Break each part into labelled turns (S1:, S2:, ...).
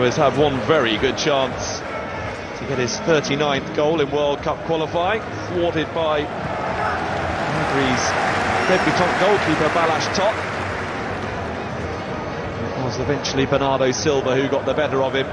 S1: Cristiano has had one very good chance to get his 39th goal in World Cup qualifying, thwarted by Hungary's debutant goalkeeper Balázs Tott. It was eventually Bernardo Silva who got the better of him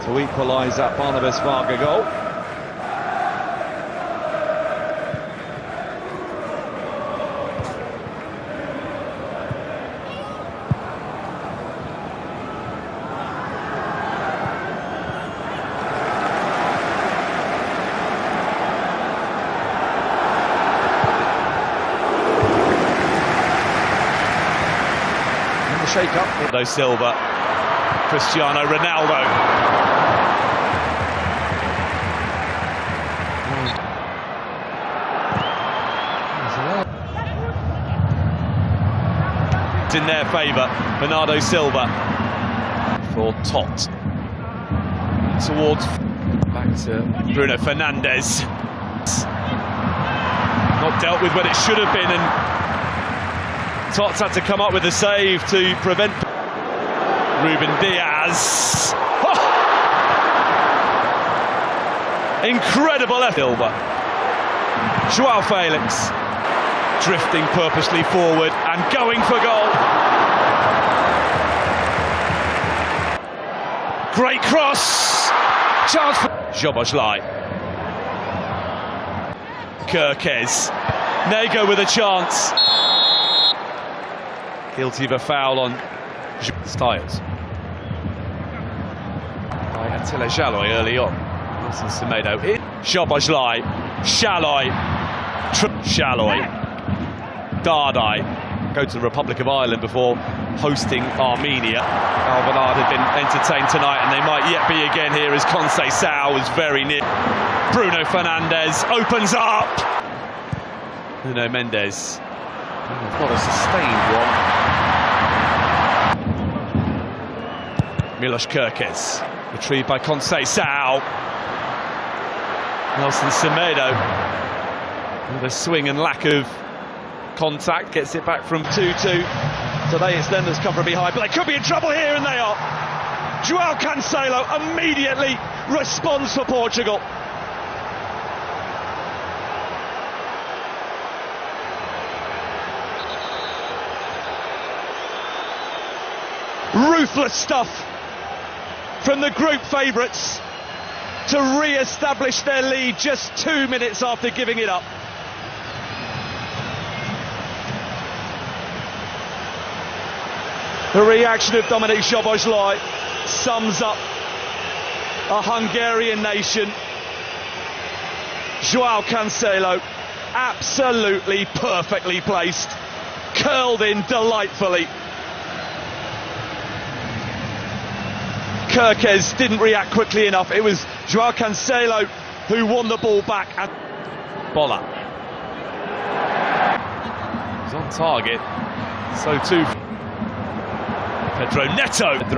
S1: to equalise that Barnabas Varga goal. Shake up. Ronaldo Silva, Cristiano Ronaldo. It's in their favour. Bernardo Silva for Tott. Towards back to Bruno Fernandes. Not dealt with when it should have been, and Tots had to come up with a save to prevent Ruben Diaz. Oh! Incredible effort. Silva. João Felix drifting purposely forward and going for goal. Great cross. Chance for Szoboszlai. Kirkes. Nego with a chance. Guilty of a foul on Styles. By Attila Szalai early on. Nelson Semedo in. Szoboszlai. Szalai. Szalai. Dardai. Go to the Republic of Ireland before hosting Armenia. Alvanad had been entertained tonight, and they might yet be again here as Conceição was very near. Bruno Fernandes opens up. Nuno Mendes. Not a sustained one. Milos Kerkez, retrieved by Conceição. Nelson Semedo, with a swing and lack of contact, gets it back from 2-2. Today it's them that's covering behind, but they could be in trouble here, and they are. João Cancelo immediately responds for Portugal. Ruthless stuff from the group favourites to re-establish their lead just 2 minutes after giving it up. The reaction of Dominik Szoboszlai sums up a Hungarian nation. João Cancelo, absolutely perfectly placed, curled in delightfully. Kerkez didn't react quickly enough. It was João Cancelo who won the ball back. And Bola. He's on target. So too. Pedro Neto. There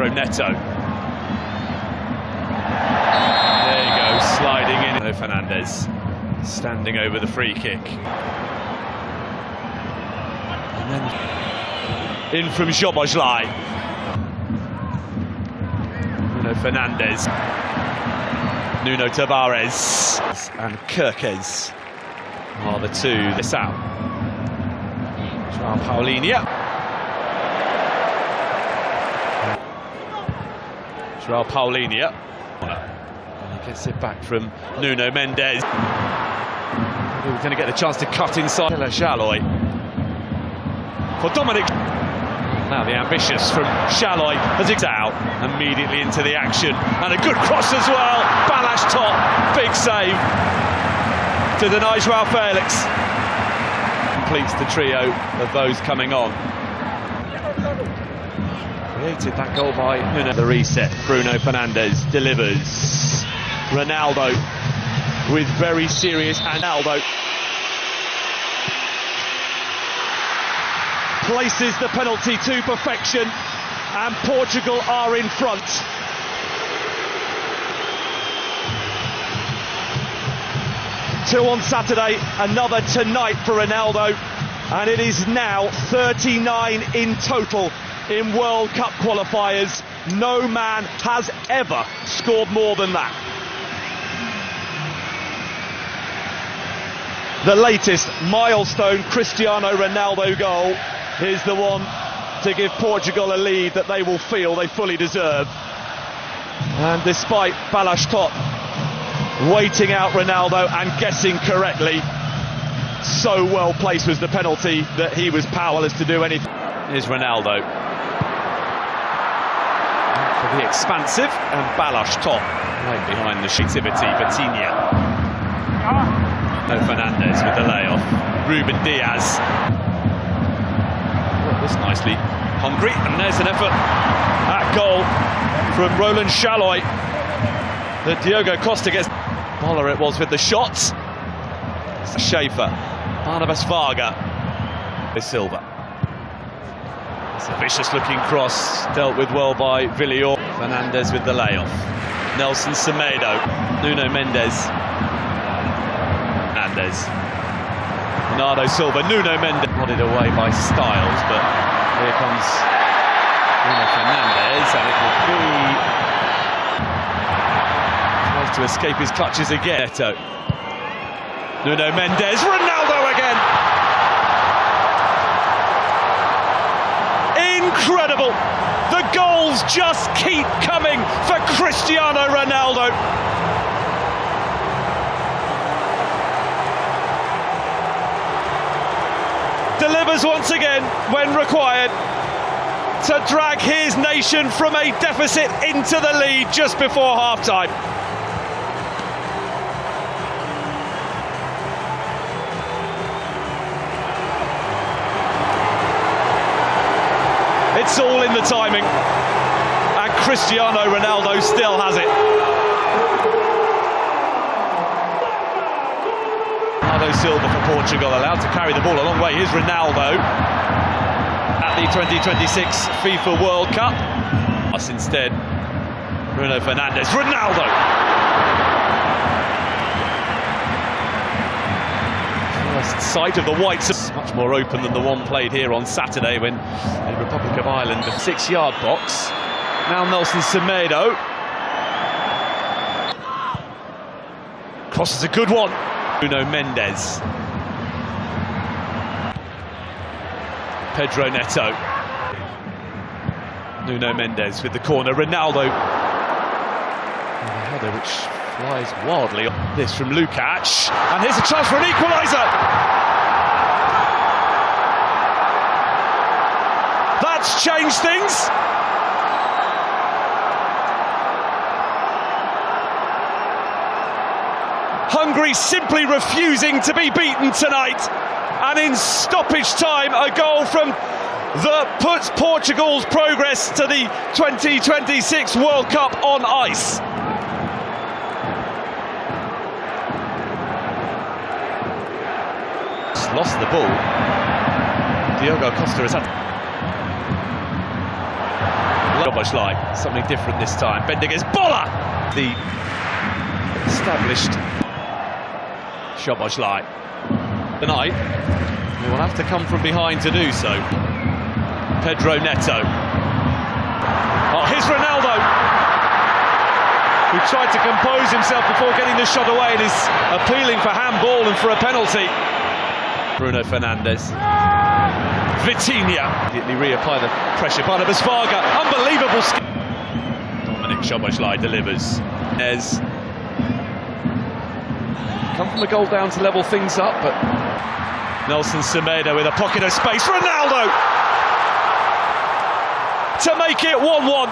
S1: you go, sliding in. Fernandes standing over the free kick. And then in from Szoboszlai. Bruno Fernandes. Nuno Tavares and Kerkez are the two. This out. João Paulinho. João Paulinho. And he gets it back from Nuno Mendes. We're going to get the chance to cut inside. Szalai for Dominic. Now the ambitious from Szalai as it's out, immediately into the action, and a good cross as well. Balázs Tott, big save to deny João Felix. Completes the trio of those coming on. Created that goal by Nuno. The reset, Bruno Fernandes delivers. Ronaldo with very serious, and Ronaldo places the penalty to perfection, and Portugal are in front. Two on Saturday, another tonight for Ronaldo, and it is now 39 in total in World Cup qualifiers. No man has ever scored more than that. The latest milestone Cristiano Ronaldo goal is the one to give Portugal a lead that they will feel they fully deserve. And despite Balas Top waiting out Ronaldo and guessing correctly, so well placed was the penalty that he was powerless to do anything. Here's Ronaldo for the expansive, and Balas Top right behind the shitivity. Vitinha. No Fernandes with the layoff. Ruben Diaz. Well, this nicely hungry, and there's an effort at goal from Roland Chaloy that Diogo Costa gets. Boller it was with the shots. Schaefer, Barnabas Varga, Silva. It's a vicious looking cross, dealt with well by Villior. Fernandes with the layoff. Nelson Semedo, Nuno Mendes. Bernardo Silva, Nuno Mendes. Nodded away by Styles, but here comes Nuno Fernandes, and it will be... Tries to escape his clutches again. Neto. Nuno Mendes, Ronaldo again! Incredible! The goals just keep coming for Cristiano Ronaldo. Delivers once again when required to drag his nation from a deficit into the lead just before half-time. It's all in the timing, and Cristiano Ronaldo still has it. Bernardo Silva for Portugal, allowed to carry the ball a long way. Here's Ronaldo at the 2026 FIFA World Cup. Us instead, Bruno Fernandes. Ronaldo! First sight of the whites, much more open than the one played here on Saturday when the Republic of Ireland, the 6-yard box. Now Nelson Semedo. Cross is a good one. Nuno Mendes. Pedro Neto. Nuno Mendes with the corner. Ronaldo. And a header which flies wildly. This from Lukacs. And here's a chance for an equaliser. That's changed things. Hungary simply refusing to be beaten tonight, and in stoppage time a goal from that puts Portugal's progress to the 2026 World Cup on ice. Lost the ball. Diogo Costa has had something different this time. Bending his Boller! The established Szoboszlai. Tonight, he will have to come from behind to do so. Pedro Neto. Oh, here's Ronaldo, who tried to compose himself before getting the shot away and is appealing for handball and for a penalty. Bruno Fernandes. Vitinha. Immediately reapply the pressure. Barnabas Varga. Unbelievable skill. Dominic Szoboszlai delivers. Nez. Come from the goal down to level things up, but Nelson Semedo with a pocket of space. Ronaldo to make it 1-1.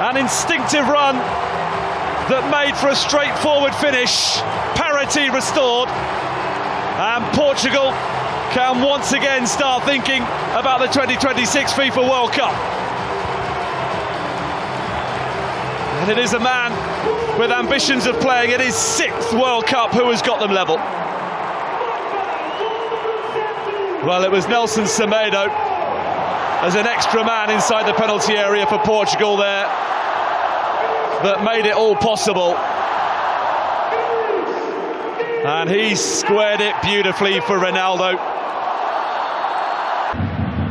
S1: An instinctive run that made for a straightforward finish. Parity restored, and Portugal can once again start thinking about the 2026 FIFA World Cup. And it is a man with ambitions of playing in his 6th World Cup who has got them level. Well, it was Nelson Semedo as an extra man inside the penalty area for Portugal there that made it all possible. And he squared it beautifully for Ronaldo.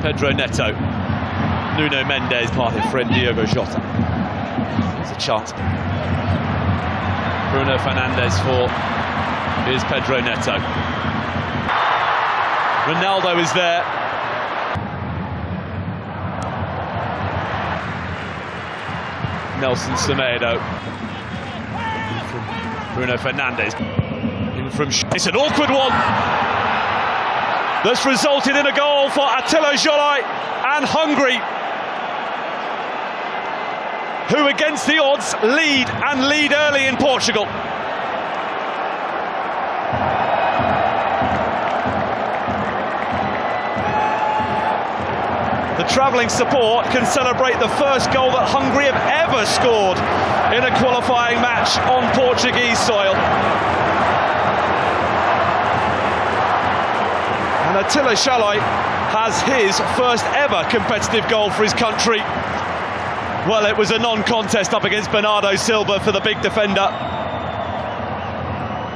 S1: Pedro Neto. Nuno Mendes, parted friend Diogo Jota. There's a chance. Bruno Fernandes for... Here's Pedro Neto. Ronaldo is there. Nelson Semedo. Bruno Fernandes. In from... It's an awkward one. That's resulted in a goal for Attila Jolai and Hungary, who against the odds lead early in Portugal. The travelling support can celebrate the first goal that Hungary have ever scored in a qualifying match on Portuguese soil. And Attila Jolai has his first ever competitive goal for his country. Well, it was a non-contest up against Bernardo Silva for the big defender.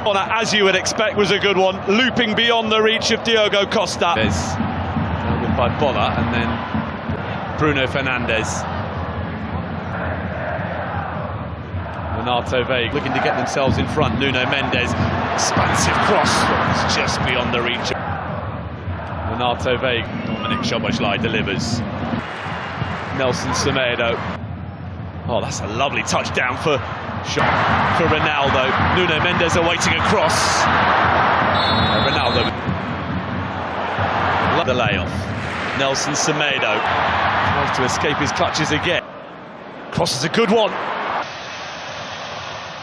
S1: As you would expect, was a good one, looping beyond the reach of Diogo Costa. By Bola, and then Bruno Fernandes. Renato Veiga looking to get themselves in front. Nuno Mendes, expansive cross, it's just beyond the reach. Renato Veiga, Dominic Szoboszlai delivers. Nelson Semedo. Oh, that's a lovely touchdown for Ronaldo. Nuno Mendes awaiting a cross. Ronaldo. The layoff. Nelson Semedo tries to escape his clutches again. Cross is a good one.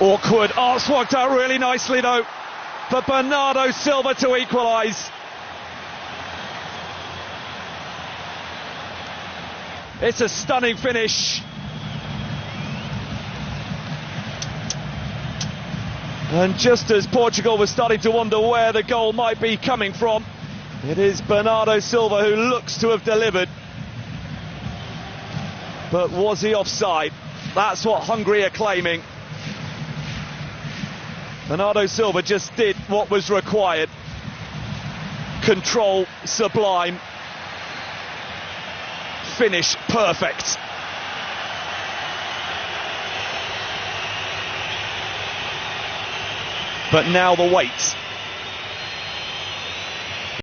S1: Awkward. Oh, it's worked out really nicely though for Bernardo Silva to equalise. It's a stunning finish. And just as Portugal was starting to wonder where the goal might be coming from, it is Bernardo Silva who looks to have delivered. But was he offside? That's what Hungary are claiming. Bernardo Silva just did what was required. Control sublime. Finish perfect. But now the wait.